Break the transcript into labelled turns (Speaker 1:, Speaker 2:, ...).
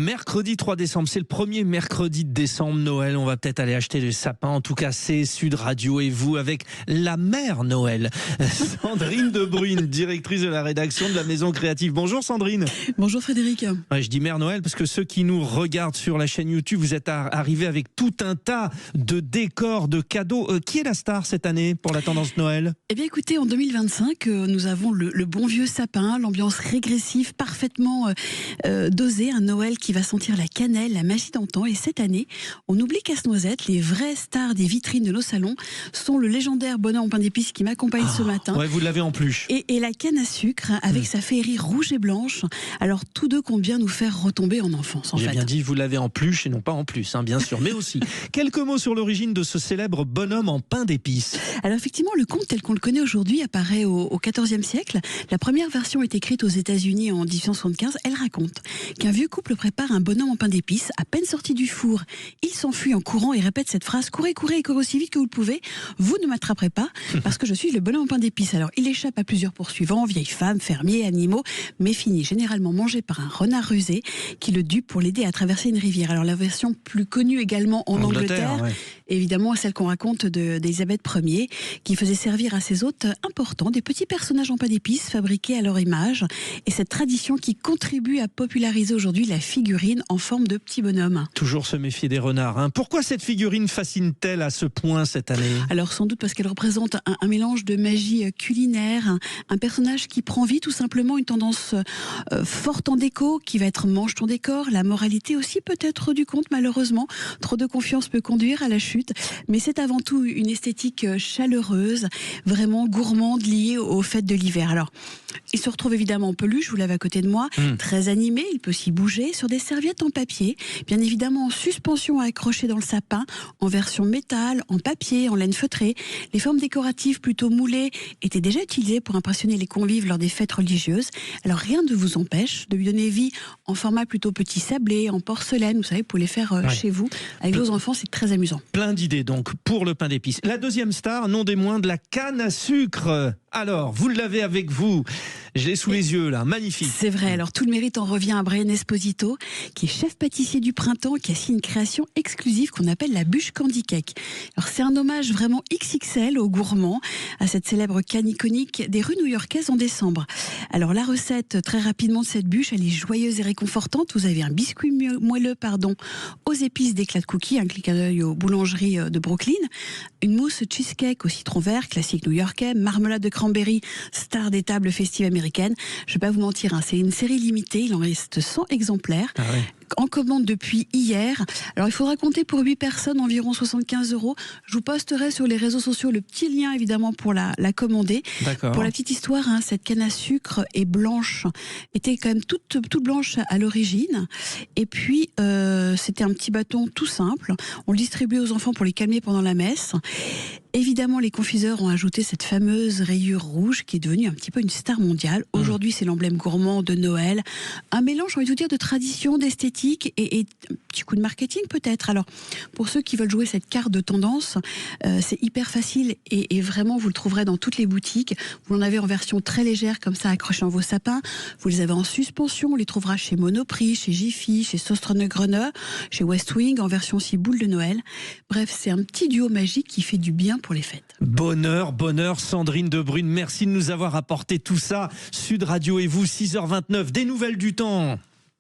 Speaker 1: Mercredi 3 décembre, c'est le premier mercredi de décembre, Noël. On va peut-être aller acheter des sapins. En tout cas, c'est Sud Radio et vous avec la mère Noël, Sandrine Debruyne, directrice de la rédaction de la Maison Créative. Bonjour Sandrine.
Speaker 2: Bonjour Frédéric.
Speaker 1: Ouais, je dis mère Noël parce que ceux qui nous regardent sur la chaîne YouTube, vous êtes arrivés avec tout un tas de décors, de cadeaux. Qui est la star cette année pour la tendance Noël ?
Speaker 2: Eh bien écoutez, en 2025, nous avons le bon vieux sapin, l'ambiance régressive parfaitement dosée, un Noël qui va sentir la cannelle, la magie d'antan. Et cette année, on oublie Casse-Noisette, les vraies stars des vitrines de nos salons sont le légendaire bonhomme en pain d'épices qui m'accompagne ce matin.
Speaker 1: Ouais, vous l'avez en plus.
Speaker 2: Et la canne à sucre avec sa féerie rouge et blanche. Alors tous deux comptent bien nous faire retomber en enfance en fait.
Speaker 1: J'ai bien dit, vous l'avez en plus et non pas en plus, hein, bien sûr. Mais aussi, quelques mots sur l'origine de ce célèbre bonhomme en pain d'épices.
Speaker 2: Alors effectivement, le conte tel qu'on le connaît aujourd'hui apparaît au XIVe siècle. La première version est écrite aux États-Unis en 1875. Elle raconte qu'un vieux couple prépare un bonhomme en pain d'épices. À peine sorti du four, il s'enfuit en courant et répète cette phrase: courez, courez et courez aussi vite que vous le pouvez. Vous ne m'attraperez pas parce que je suis le bonhomme en pain d'épices. Alors il échappe à plusieurs poursuivants, vieilles femmes, fermiers, animaux, mais finit généralement mangé par un renard rusé qui le dupe pour l'aider à traverser une rivière. Alors la version plus connue également en Angleterre,
Speaker 1: ouais.
Speaker 2: Évidemment celle qu'on raconte d'Élisabeth Ier, qui faisait servir à ses hôtes importants des petits personnages en pain d'épices fabriqués à leur image, et cette tradition qui contribue à populariser aujourd'hui la figurine en forme de petit bonhomme.
Speaker 1: Toujours se méfier des renards, hein. Pourquoi cette figurine fascine-t-elle à ce point cette année ?
Speaker 2: Alors sans doute parce qu'elle représente un mélange de magie culinaire, un personnage qui prend vie tout simplement, une tendance forte en déco, qui va être mange ton décor, la moralité aussi peut-être du conte malheureusement, trop de confiance peut conduire à la chute, mais c'est avant tout une esthétique chaleureuse, vraiment gourmande, liée aux fêtes de l'hiver. Alors il se retrouve évidemment en peluche, vous l'avez à côté de moi, très animé, il peut s'y bouger, sur des serviettes en papier, bien évidemment en suspension à accrocher dans le sapin, en version métal, en papier, en laine feutrée. Les formes décoratives plutôt moulées étaient déjà utilisées pour impressionner les convives lors des fêtes religieuses. Alors rien ne vous empêche de lui donner vie en format plutôt petit sablé, en porcelaine, vous savez, pour les faire chez vous. Avec vos enfants, c'est très amusant.
Speaker 1: Plein d'idées donc pour le pain d'épices. La deuxième star, non des moindres, la canne à sucre. Alors, vous l'avez avec vous. Je l'ai sous les yeux là, magnifique.
Speaker 2: C'est vrai, alors tout le mérite en revient à Brian Esposito, qui est chef pâtissier du printemps, qui a signé une création exclusive qu'on appelle la bûche Candy Cake. Alors c'est un hommage vraiment XXL aux gourmands, à cette célèbre canne iconique des rues new-yorkaises en décembre. Alors la recette, très rapidement, de cette bûche, elle est joyeuse et réconfortante. Vous avez un biscuit moelleux, aux épices d'éclats de cookies, un clin d'œil aux boulangeries de Brooklyn, une mousse cheesecake au citron vert, classique new-yorkais, marmelade de cranberry, star des tables festives américaines. Je vais pas vous mentir, hein, c'est une série limitée, il en reste 100 exemplaires. Ah ouais. En commande depuis hier. Alors il faudra compter pour 8 personnes environ 75 €. Je vous posterai sur les réseaux sociaux le petit lien évidemment pour la commander.
Speaker 1: D'accord.
Speaker 2: Pour la petite histoire, hein, cette canne à sucre est blanche, était quand même toute blanche à l'origine. Et puis c'était un petit bâton tout simple. On le distribuait aux enfants pour les calmer pendant la messe. Évidemment, les confiseurs ont ajouté cette fameuse rayure rouge qui est devenue un petit peu une star mondiale. Aujourd'hui, c'est l'emblème gourmand de Noël. Un mélange, j'ai envie de vous dire, de tradition, d'esthétique et un petit coup de marketing peut-être. Alors, pour ceux qui veulent jouer cette carte de tendance, c'est hyper facile et vraiment, vous le trouverez dans toutes les boutiques. Vous en avez en version très légère, comme ça, accrochée dans vos sapins. Vous les avez en suspension. On les trouvera chez Monoprix, chez Jiffy, chez Sostrene-Grene, chez Westwing, en version aussi boule de Noël. Bref, c'est un petit duo magique qui fait du bien pour les fêtes.
Speaker 1: Bonheur, bonheur, Sandrine Debruyne, merci de nous avoir apporté tout ça. Sud Radio et vous, 6h29, des nouvelles du temps.